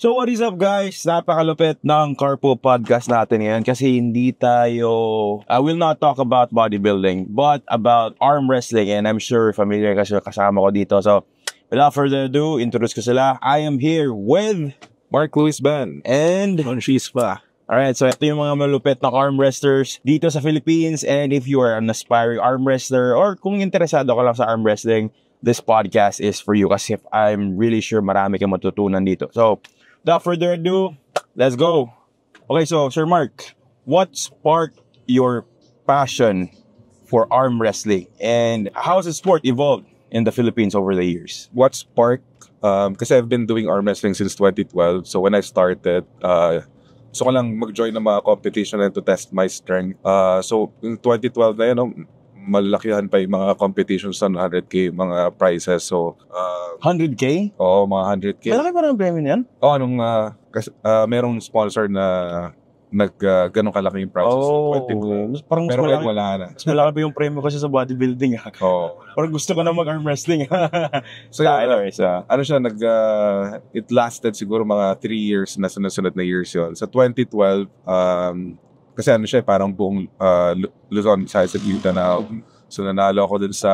So what is up guys? Napakalupit ng Carpool Podcast natin ngayon kasi hindi tayo, I will not talk about bodybuilding but about arm wrestling, and I'm sure familiar kasi kasama ko dito. So without further ado, introduce ko sila. I am here with Mark Luis Ban and Conscious pa. Alright, so ito yung mga malupit na arm wrestlers dito sa Philippines, and if you are an aspiring arm wrestler or kung interesado ka lang sa arm wrestling, this podcast is for you kasi I'm really sure marami kang matutunan dito. So without further ado, let's go. Okay, so Sir Mark, what sparked your passion for arm wrestling and how has the sport evolved in the Philippines over the years? What sparked? Kasi I've been doing arm wrestling since 2012. So when I started, gusto ko lang mag-join ng mga competition and to test my strength. So in 2012 na yun, malakihan pa yung mga competitions sa 100K, mga prizes. So, 100K? Oo, mga 100K. Malaki pa ng premium yan? Oo, merong sponsor na ganun kalaki yung prizes. Oh, parang pero ngayon wala na. Mas malaki pa yung premium kasi sa bodybuilding. Oo. Parang gusto ko na mag-arm wrestling. So, ano siya, it lasted siguro mga 3 years na sunod-sunod na years yun. Sa 2012, kasi ano siya, parang buong Luzon, Visayas at Mindanao. So nanalo ako dun sa,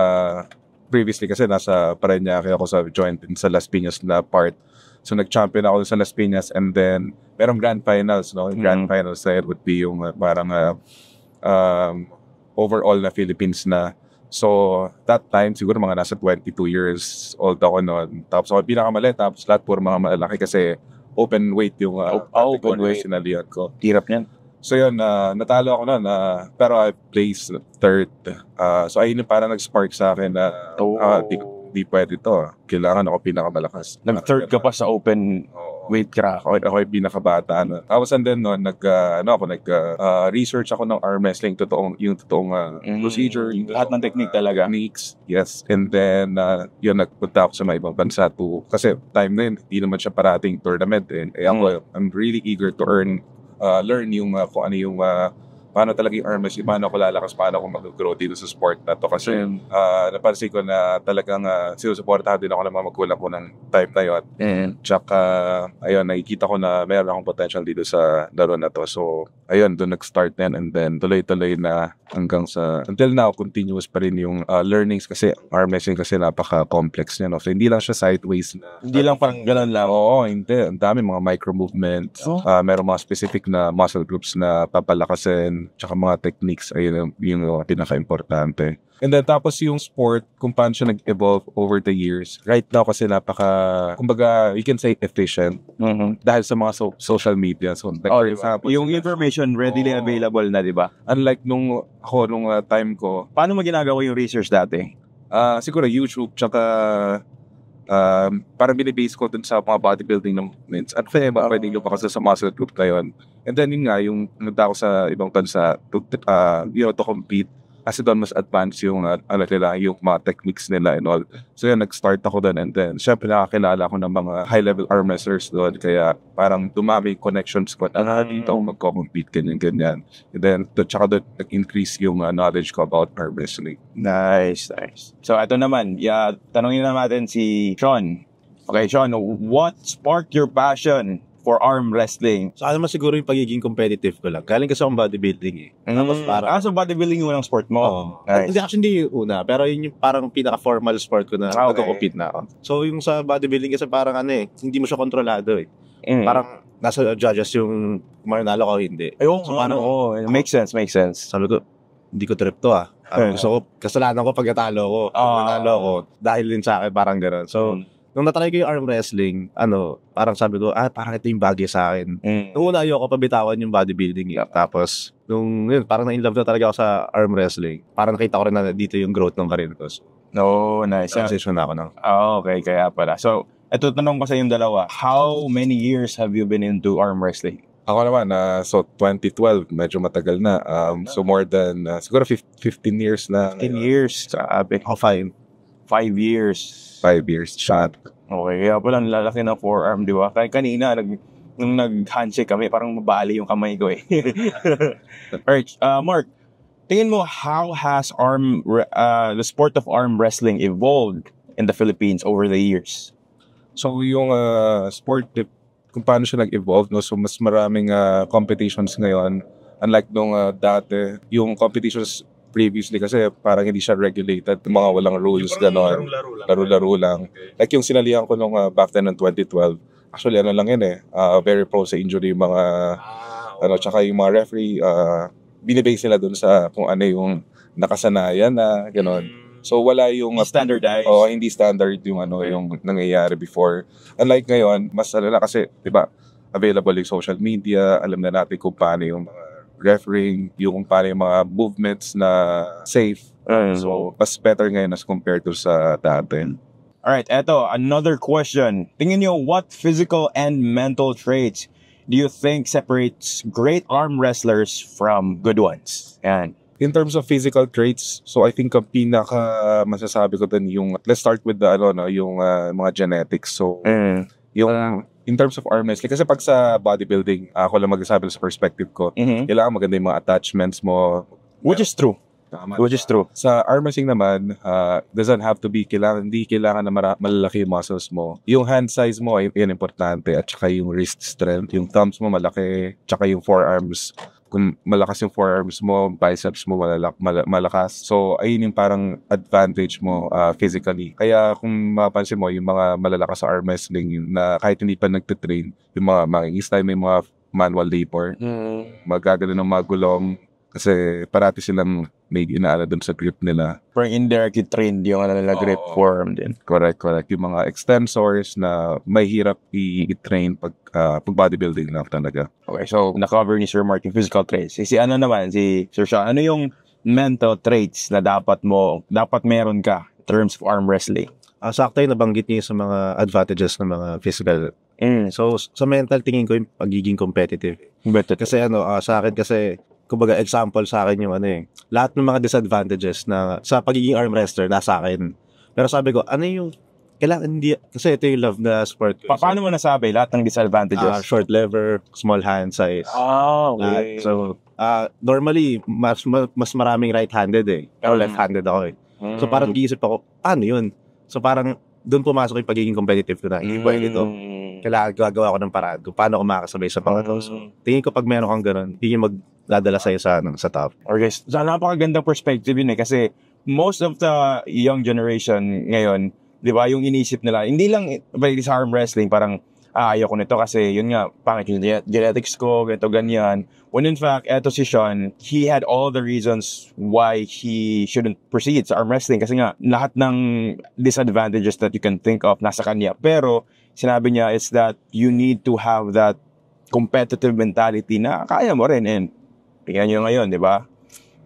previously kasi nasa Parañaque ako sa joint sa Las Piñas na part. So nag-champion ako dun sa Las Piñas, and then merong grand finals, no? Yung grand finals na would be yung parang overall na Philippines na. So that time, siguro mga nasa 22 years old ako noon. Tapos ako pinakamali, tapos lahat puro mga malalaki kasi open weight yung open weight sinalihan ko. Hirap niyan. So yun, natalo ako nun, pero I placed third. So ayun yung parang nag-spark sa akin na di pwede to. Kailangan ako pinakamalakas. Nag-third ka pa sa open weight crack. Ako yung pinakabata. Tapos and then nun, research ako ng arm wrestling, yung totoong procedure. Yung lahat ng technique talaga. Techniques, yes. And then, yun, nagpunta ako sa mga ibang bansa kasi time na yun, hindi naman siya parating tournament. Ako, I'm really eager to learn yung kung ano yung paano talaga yung arm wrestling, paano ako lalakas, paano ako mag-grow dito sa sport na to. Kasi napansin ko na talagang sinusuportahan din ako ng mga magulang ko ng time na yun. Tsaka, ayun, nakikita ko na meron akong potential dito sa laro na to. So, ayun, doon nag-start na yan, and then tuloy-tuloy na until now, continuous pa rin yung learnings kasi arm wrestling kasi napaka-complex niya. No? So, hindi lang siya sideways na. Hindi lang parang ganun lang. Oo, hindi. Ang dami mga micro-movements. Meron mga specific na muscle groups na papalakasin, tsaka mga techniques, ayun yung pinaka-importante. And then tapos yung sport, kung paano siya nag-evolve over the years. Right now kasi kumbaga, you can say efficient dahil sa mga social media. So, for example, yung information readily available na, di ba? Unlike nung time ko. Paano mo ginagawa yung research dati? Siguro YouTube, tsaka parang binibase ko dun sa mga bodybuilding ng movements. At pwede yung kasi sa muscle group na yun. And then yun nga, yung nagda ako sa ibang bansa to compete. Kasi doon mas advanced yung yung mga techniques nila and all. So yun, nag-start ako doon, and then syempre nakakilala ko ng mga high-level arm wrestlers doon. Kaya parang dumami yung connections ko. Dito ako magko-compete, ganyan. And then tsaka doon nag-increase yung knowledge ko about arm wrestling. Nice. So ito naman, tanongin natin si Sean. Okay, Sean, what sparked your passion for arm wrestling? Sa akin naman siguro yung pagiging competitive ko lang. Galing kasi akong bodybuilding Tapos parang so bodybuilding yung unang sport mo? Nice. Hindi yung una, pero yun yung parang pinaka-formal sport ko na nag-compete na ako. So yung sa bodybuilding kasi parang hindi mo siya kontrolado Parang nasa judges yung manalo ko hindi. So makes sense. Sabi ko, hindi ko trip to Gusto ko, kasalanan ko pag natalo ko. Manalo ko. Dahil din sa akin, parang gano'n. So, nung natry ko yung arm wrestling, parang sabi ko, parang ito yung bagay sa akin. Nung una ayoko pabitawan yung bodybuilding Tapos, parang na-inlove na talaga ako sa arm wrestling. Parang nakita ko rin na dito yung growth ng career ko. Nice. Transition na ako na. Okay, kaya pala. So, ito tanong ko sa yung dalawa. How many years have you been into arm wrestling? Ako naman, so 2012, medyo matagal na. So more than, siguro 15 years na. 15 years? Sabi. 5 years. 5 years. Shot. Okay, kaya pala ang lalaki ng forearm, di ba? Kaya kanina, nung nag-handshake kami, parang mabali yung kamay ko Alright, Mark, tingin mo, how has the sport of arm wrestling evolved in the Philippines over the years? So yung sport kung paano siya nag-evolve, no? So mas maraming competitions ngayon. Unlike nung dati, yung competitions previously kasi parang hindi siya regulated, mga walang rules, gano'n. Laro-laro lang. Like yung sinalihan ko nung back then in 2012, actually ano lang yun very prone sa injury yung mga, tsaka yung mga referee, binibase sila dun sa kung ano yung nakasanayan na gano'n. So wala yung Standardized. hindi standard yung yung nangyayari before. Unlike ngayon, mas na kasi 'di ba, available yung social media, alam na natin kung paano yung mga refereeing, yung kung paano yung mga movements na safe. So mas better ngayon as compared to sa dati. Alright, eto, another question. Tingin nyo, what physical and mental traits do you think separates great arm wrestlers from good ones? Yan. In terms of physical traits, so I think ang pinaka masasabi ko dun yung, let's start with the yung mga genetics. So yung in terms of arm wrestling, kasi pag sa bodybuilding, ako lang magsasabi sa perspective ko, kailangan maganda yung mga attachments mo. Which is true. Which is true. Sa arm wrestling naman, doesn't have to be, hindi kailangan na malalaki yung muscles mo. Yung hand size mo, yan importante. At saka yung wrist strength. Yung thumbs mo malaki. Tsaka yung forearms. Kung malakas yung forearms mo, biceps mo malakas. So, ayun yung parang advantage mo physically. Kaya kung mapansin mo, yung mga malalakas sa arm wrestling na kahit hindi pa nagtitrain, yung mga makikistay may mga manual labor, magagano ng mga gulong, kasi parati silang may inaala dun sa grip nila. Parang indirectly trained yung grip form din. Correct. Yung mga extensors na may hirap i-train pag bodybuilding lang talaga. Okay, so na-cover ni Sir Mark yung physical traits. Si naman, si Sir Sean, ano yung mental traits na dapat meron ka in terms of arm wrestling? Sakto yung nabanggit niyo sa mga advantages ng mga physical. So, sa mental, tingin ko yung pagiging competitive. Kasi sa akin kasi, kumbaga example sa akin yung lahat ng mga disadvantages na sa pagiging arm wrestler nasa akin. Pero sabi ko, yung kailangan hindi, kasi ito yung love na sport ko. Paano mo nasabi lahat ng disadvantages? Short lever, small hand size. Okay. So, normally, mas maraming right-handed pero left-handed ako So parang giisip ako, ano yun? So parang doon pumasok yung pagiging competitive ko na, hindi ba ito? Kailangan gagawa ko ng paraan kung paano ko makakasabay sa pangatlo. So, tingin ko pag meron kang ganun, hindi yung magdadala sa'yo sa top. Okay, so napakagandang perspective yun kasi most of the young generation ngayon, di ba, yung inisip nila, hindi lang sa arm wrestling, parang ayoko nito kasi yun nga, pangit yung genetics ko, ganito, ganyan. When in fact, eto si Sean, he had all the reasons why he shouldn't proceed sa arm wrestling kasi nga, lahat ng disadvantages that you can think of nasa kanya. Pero, sinabi niya is that you need to have that competitive mentality na kaya mo rin. And tingnan nyo ngayon, di ba?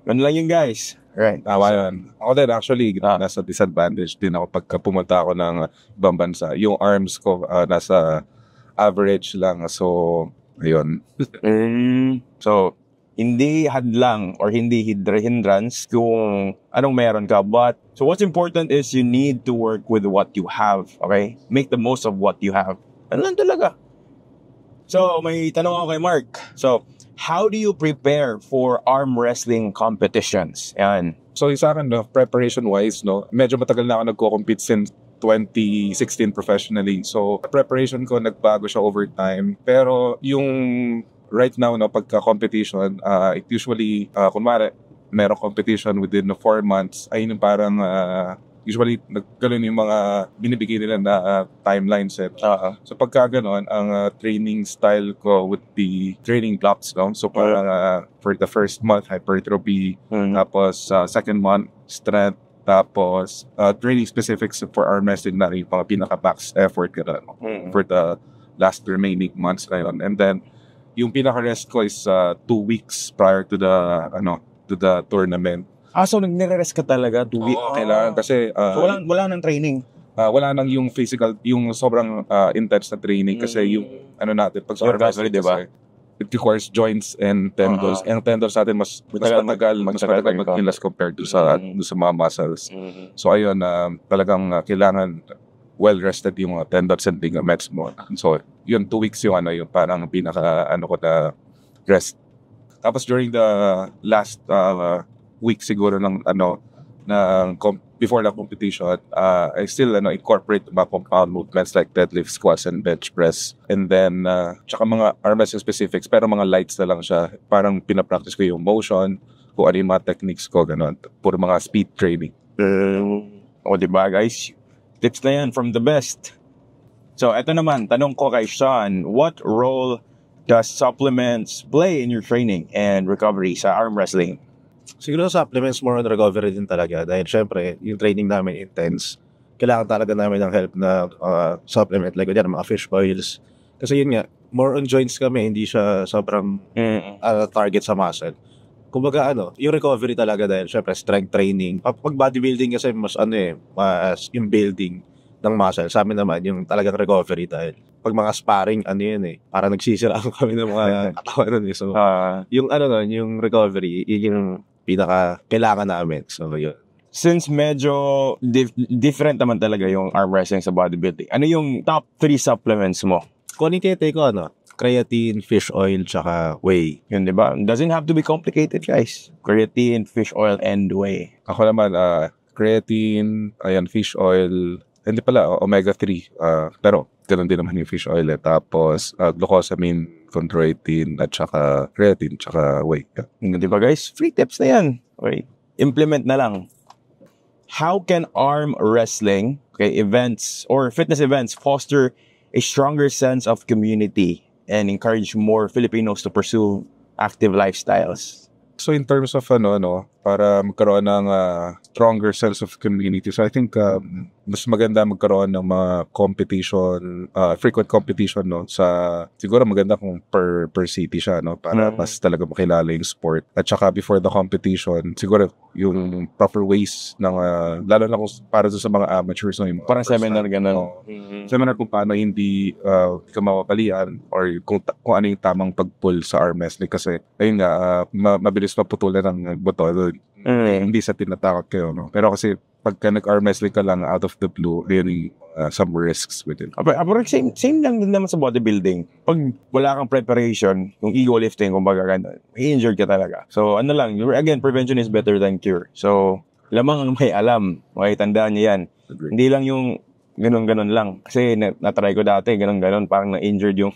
Ganun lang yun, guys. Right. Tama yun. Ako din, actually, nasa disadvantage din ako pagka pumunta ako ng ibang bansa. Yung arms ko, nasa average lang. So, ayun. So, hindi hadlang or hindi hindrance kung anong meron ka. But, so what's important is you need to work with what you have. Okay? Make the most of what you have. Ano lang talaga. So, may tanong ako kay Mark. So, how do you prepare for arm wrestling competitions? Yan. So, sa akin, preparation-wise, medyo matagal na ako nagko-compete since 2016 professionally. So, preparation ko, nagbago siya over time. Pero, yung right now, pagka-competition, it usually, kunwari, merong competition within 4 months, ayun yung parang, usually, nagkaroon yung mga binibigay nila na timeline set. So, pagka ganon, ang training style ko would be training blocks. So, parang for the first month, hypertrophy. Tapos, second month, strength. Tapos, training specifics for arm wrestling na rin yung mga pinaka-max effort for the last remaining months ngayon. And then, yung pinaka-rest ko is 2 weeks prior to the tournament. So nagre-rest ka talaga 2 weeks? Kailangan kasi... so wala nang training? Wala nang yung physical, yung sobrang intense na training kasi yung natin, pag sobrang wrestling, diba? It requires joints and tendons. Ang tendons natin mas matagal mag-heal compared to sa mga muscles. So ayun, talagang kailangan well-rested yung mga tendons and ligaments mo. So yun, 2 weeks yung yung parang pinaka ko na rest. Tapos during the last week siguro ng before the competition, I still incorporate mga compound movements like deadlift, squats, and bench press. And then, tsaka mga arm wrestling specifics, pero mga lights na lang siya. Parang pinapractice ko yung motion, kung ano yung mga techniques ko, gano'n. Puro mga speed training. O diba guys? Tips na yan from the best. So, eto naman, tanong ko kay Sean, what role does supplements play in your training and recovery sa arm wrestling? Siguro supplements more on recovery din talaga dahil syempre yung training namin intense. Kailangan talaga namin ng help na supplement like mga fish oils. Kasi yun nga, more on joints kami, hindi siya sobrang target sa muscle. Kumbaga yung recovery talaga dahil syempre strength training. Pag bodybuilding kasi mas mas yung building ng muscle. Sa amin naman yung talagang recovery dahil pag mga sparring parang nagsisiraan kami ng mga katawan nun. So yung recovery, yun yung pinaka kailangan namin. So yun. Since medyo different naman talaga yung arm wrestling sa bodybuilding, ano yung top 3 supplements mo? Kung itete ko creatine, fish oil, tsaka whey. Yun, di ba? Doesn't have to be complicated, guys. Creatine, fish oil, and whey. Ako naman, creatine, fish oil, hindi pala, omega-3. Pero, ganun din naman yung fish oil. Tapos, glucosamine, chondroitin, at saka creatine, tsaka whey. Di ba, guys? Free tips na yan. Okay. Implement na lang. How can arm wrestling, events, or fitness events foster a stronger sense of community and encourage more Filipinos to pursue active lifestyles? So in terms of para magkaroon ng stronger sense of community, so I think mas maganda magkaroon ng mga competition, frequent competition sa siguro maganda kung per city siya para mas talaga makilala yung sport. At saka before the competition, siguro yung proper ways ng lalo na kung para sa mga amateurs yung parang seminar ganun. Seminar kung paano hindi ka mapapalian or kung ano yung tamang pag-pull sa arm wrestling kasi ayun nga mabilis maputulan ng buto. Hindi sa tinatakot kayo, pero kasi pagka nag-arm wrestling ka lang out of the blue, really some risks with it. Pero same lang din naman sa bodybuilding. Pag wala kang preparation, yung ego lifting, kumbaga ganun, i-injured ka talaga. So again, prevention is better than cure. So lamang ang may alam, tandaan niyo yan. Agreed. Hindi lang yung ganun lang. Kasi natry ko dati, ganun, parang na-injured yung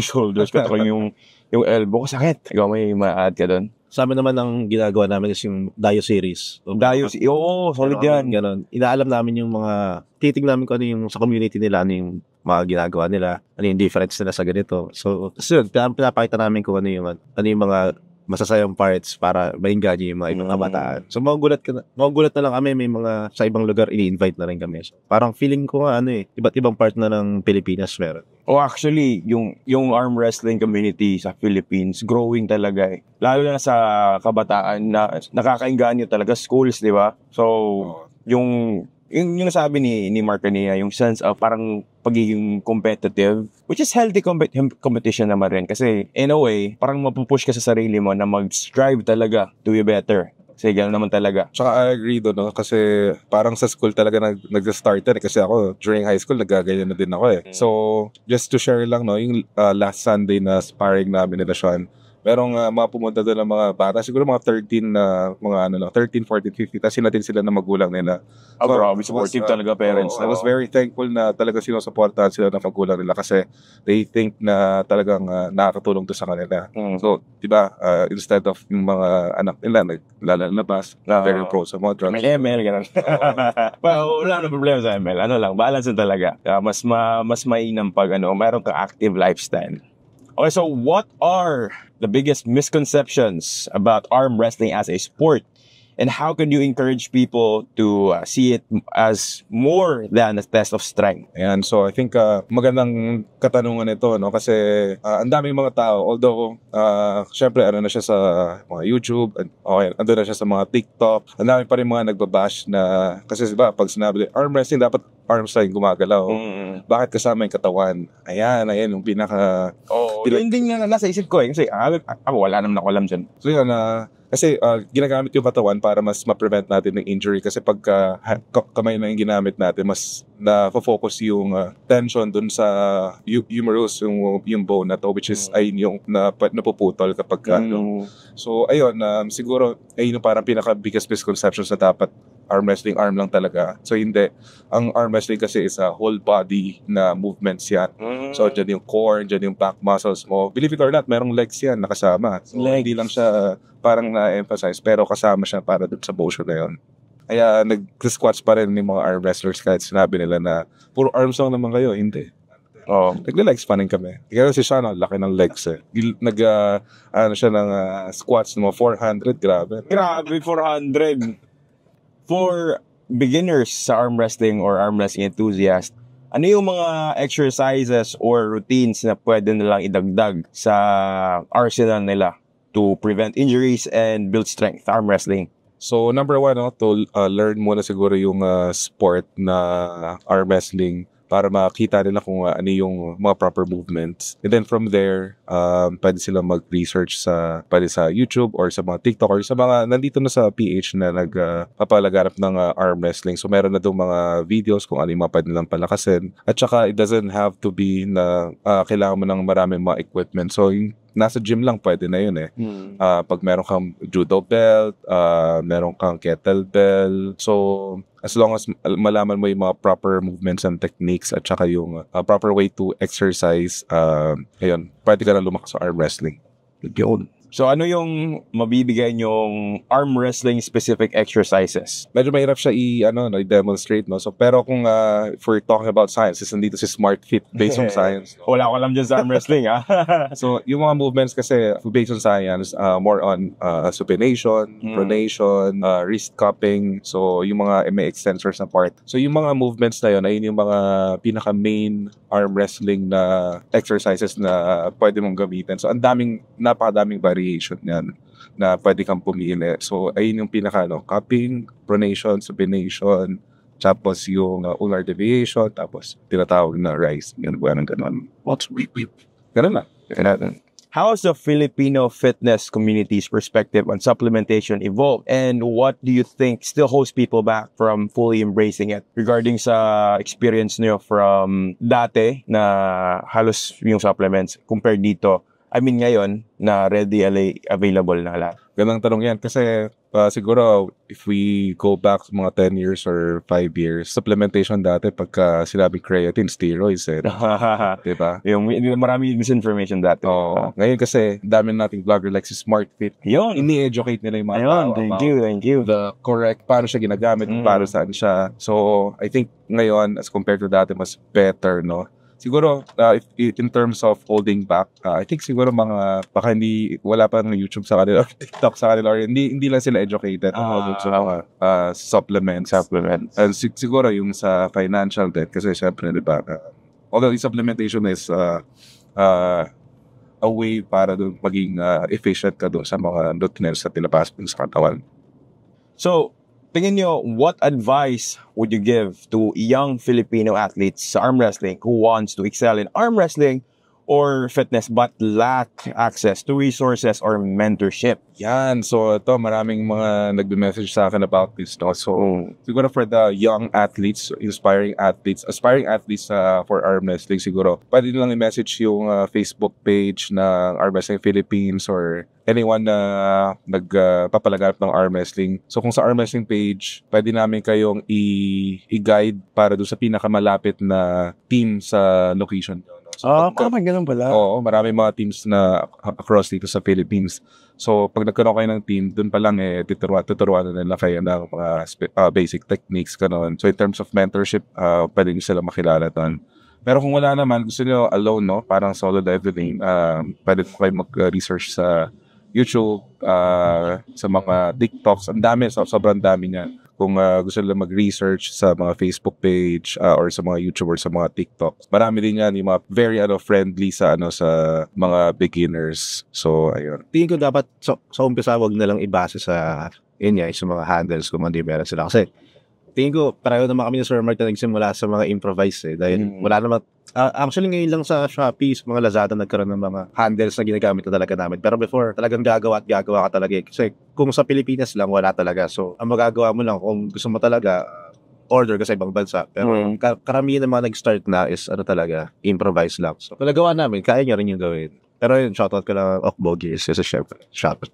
shoulders ko, yung elbow ko sakit. Ikaw may ma-add ka doon? Sa amin naman ang ginagawa namin is yung Dio series. Oo, solid yan. Ganon. Inaalam namin yung mga, titig namin kung ano yung sa community nila, ano yung mga ginagawa nila, ano yung difference nila sa ganito. So, pinapakita namin kung ano yung mga masasayang parts para maingganyo yung mga ibang kabataan. So, magugulat na lang kami, may mga sa ibang lugar ini-invite na rin kami. So, parang feeling ko nga iba't ibang part na ng Pilipinas meron. Actually, yung arm wrestling community sa Philippines, growing talaga Lalo na sa kabataan na nakakaingganyo talaga schools, di ba? So, yung nasabi ni Mark kanina, yung sense of parang pagiging competitive, which is healthy competition naman rin. Kasi in a way, parang mapupush ka sa sarili mo na mag-strive talaga to be better. Kasi gano'n naman talaga. Tsaka I agree doon, kasi parang sa school talaga nag-start kasi ako during high school nagaganyan na din ako So, just to share lang, yung last Sunday na sparring namin nila Sean, merong mga pumunta doon ng mga bata, siguro mga 13 na, 13, 14, 15, tapos sinatin sila na magulang nila. Grabe, supportive talaga parents. I was very thankful na talaga sinusuportahan sila ng magulang nila kasi they think na talagang nakakatulong to sa kanila. So, diba, instead of yung mga anak nila, naglalabas, very pro sa mga drugs. May ML, gano'n. Well, wala na problema sa ML. Balance na talaga. Mas mainam pag mayroon kang active lifestyle. Okay, so what are the biggest misconceptions about arm wrestling as a sport? And how can you encourage people to see it as more than a test of strength? Ayan, so I think magandang katanungan ito, kasi ang daming mga tao, although syempre na siya sa mga YouTube, andun na siya sa mga TikTok, ang dami pa rin mga nagbabash na, kasi diba, pag sinabi, arm wrestling dapat arms lang gumagalaw. Bakit kasama yung katawan? Ayan, yung pinaka... Yun din nga nasa isip ko kasi wala naman ako alam dyan. So yun, kasi ginagamit yung katawan para mas ma-prevent natin ng injury kasi pag kamay na yung ginamit natin, mas na-focus yung tension dun sa humerus, yung bone na to, which is yung napuputol kapag So ayun, siguro ayun yung parang pinaka-biggest misconceptions na dapat arm wrestling arm lang talaga. So hindi. Ang arm wrestling kasi is a whole body na movements yan. So dyan yung core, dyan yung back muscles mo. Believe it or not, merong legs yan nakasama. So hindi lang siya parang na-emphasize, pero kasama siya para dun sa motion na yun. Kaya nag-squats pa rin yung mga arm wrestlers kahit sinabi nila na puro arms lang naman kayo. Hindi. Nagla-legs pa rin kami. Kaya si Sean, laki ng legs eh. Siya ng squats ng mga 400, grabe. Grabe, 400. For beginners sa arm wrestling or arm wrestling enthusiast, ano yung mga exercises or routines na pwede nilang idagdag sa arsenal nila to prevent injuries and build strength arm wrestling? So, number one, to learn muna siguro yung sport na arm wrestling para makita nila kung ano yung mga proper movements. And then from there, pwede sila mag-research pwede sa YouTube or sa mga TikTok or sa mga nandito na sa PH na nagpapalaganap ng arm wrestling. So meron na doon mga videos kung ano yung mga pwede nilang palakasin. At saka it doesn't have to be na kailangan mo ng maraming mga equipment. So yung nasa gym lang pwede na yun eh. Pag meron kang judo belt, meron kang kettlebell. So as long as malaman mo yung mga proper movements and techniques at saka yung proper way to exercise, ayun, pwede ka na lumakas sa arm wrestling. Yun. So ano yung mabibigay yung arm wrestling specific exercises? Medyo mahirap siya i-demonstrate, no? So, pero kung if we're talking about science, is nandito si Smart Fit based on science. No? Wala ko alam dyan sa arm wrestling, ah. So, yung mga movements kasi based on science, more on supination, pronation, wrist cupping, so yung mga MA extensors na part. So, yung mga movements na yun, ayun yung mga pinaka-main arm wrestling na exercises na pwede mong gamitin. So, napakadaming variation yan na pwede kang pumili. So, ayun yung pinaka, cupping, pronation, supination, tapos yung ulnar deviation, tapos tinatawag na rise. Ganun. Ganun na. How has the Filipino fitness community's perspective on supplementation evolved? And what do you think still holds people back from fully embracing it? Regarding sa experience niyo from dati na halos yung supplements compared dito, I mean ngayon na readily available na lahat. Ganang tanong yan kasi siguro if we go back mga 10 years or 5 years, supplementation dati pagka sinabing creatine, steroids eh. Diba? Yung marami misinformation dati. Ngayon kasi dami nating vlogger like si Smart Fit. Yun. Ini-educate nila yung mga tao. Thank you. The correct, paano siya ginagamit, paano saan siya. So, I think ngayon as compared to dati, mas better, no? Siguro, in terms of holding back, I think siguro baka wala pa ng YouTube sa kanila, TikTok sa kanila, or hindi lang sila educated sa mga supplements. And siguro yung sa financial debt, kasi syempre, diba, although yung supplementation is a way para doon maging efficient ka doon sa mga nutrients na tinapasok sa katawan. So, tingin nyo, what advice would you give to young Filipino athletes sa arm wrestling who wants to excel in arm wrestling or fitness but lack access to resources or mentorship? Yan. So, ito, maraming mga nagbe-message sa akin about this, no? So, siguro for the young athletes, aspiring athletes for arm wrestling, siguro, pwede nilang i-message yung Facebook page ng Arm Wrestling Philippines or anyone na nagpapalaganap ng arm wrestling. So, kung sa arm wrestling page, pwede namin kayong i-guide para doon sa pinakamalapit na team sa location. So, ganun pala. Oo, marami mga teams na across dito sa Philippines. So, pag nagkaroon kayo ng team, dun pa lang tuturuan na nila kayo ng mga basic techniques, gano'n. So, in terms of mentorship, pwede nyo sila makilala doon. Pero kung wala naman, gusto nyo alone, no? Parang solo leveling, pwede po kayo mag-research sa YouTube, sa mga TikToks. Ang dami, sobrang dami niya. Kung gusto nila mag-research sa mga Facebook page or sa mga YouTube or sa mga TikTok. Marami din yan yung mga very friendly sa mga beginners. So, ayun. Tingin ko dapat sa umpisa wag na lang ibase sa sa mga handles kung hindi meron sila. Kasi tingin ko pareho naman kami ni Sir Mark na nagsimula sa mga improvise dahil wala naman. Actually ngayon lang sa Shopee, sa mga Lazada nagkaroon ng mga handles na ginagamit na talaga namin. Pero before, talagang gagawa ka talaga. Kasi kung sa Pilipinas lang, wala talaga. So, ang magagawa mo lang kung gusto mo talaga, order ka sa ibang bansa. Pero karamihan ng mga nag-start na is talaga, improvise lang. So, kung nagawa namin, kaya nyo rin yung gawin. Pero yun, shoutout ko lang Okbo Gears kasi syempre,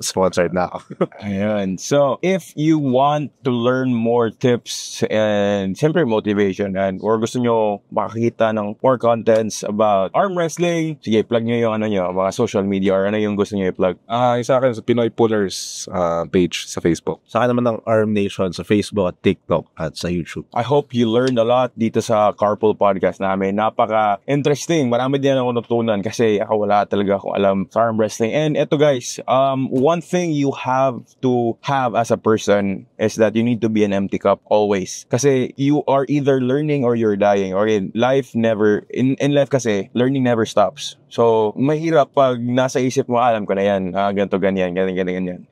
sponsored na ako. Ayun. So, if you want to learn more tips and siyempre motivation or gusto nyo makakita ng more contents about arm wrestling, sige, plug nyo yung mga social media or ano yung gusto nyo i-plug. Isa akin sa Pinoy Pullers page sa Facebook. Sa akin naman ng Arm Nation sa Facebook at TikTok at sa YouTube. I hope you learned a lot dito sa Carpool Podcast namin. Napaka-interesting. Marami din ako natutunan kasi ako wala talaga akong alam sa arm wrestling. And eto guys, one thing you have to have as a person is that you need to be an empty cup always. Kasi you are either learning or you're dying. Or in life kasi, learning never stops. So, mahirap pag nasa isip mo, alam ko na yan, ganito, ganyan.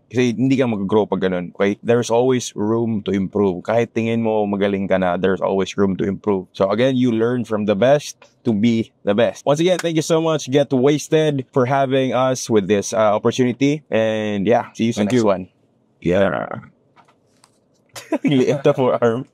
Kasi hindi ka mag-grow pag ganun, okay? There's always room to improve. Kahit tingin mo magaling ka na, there's always room to improve. So again, you learn from the best to be the best. Once again, thank you so much, Get Wasted, for having us with this opportunity. And yeah, see you sa next one. Yeah. Liit na forearm.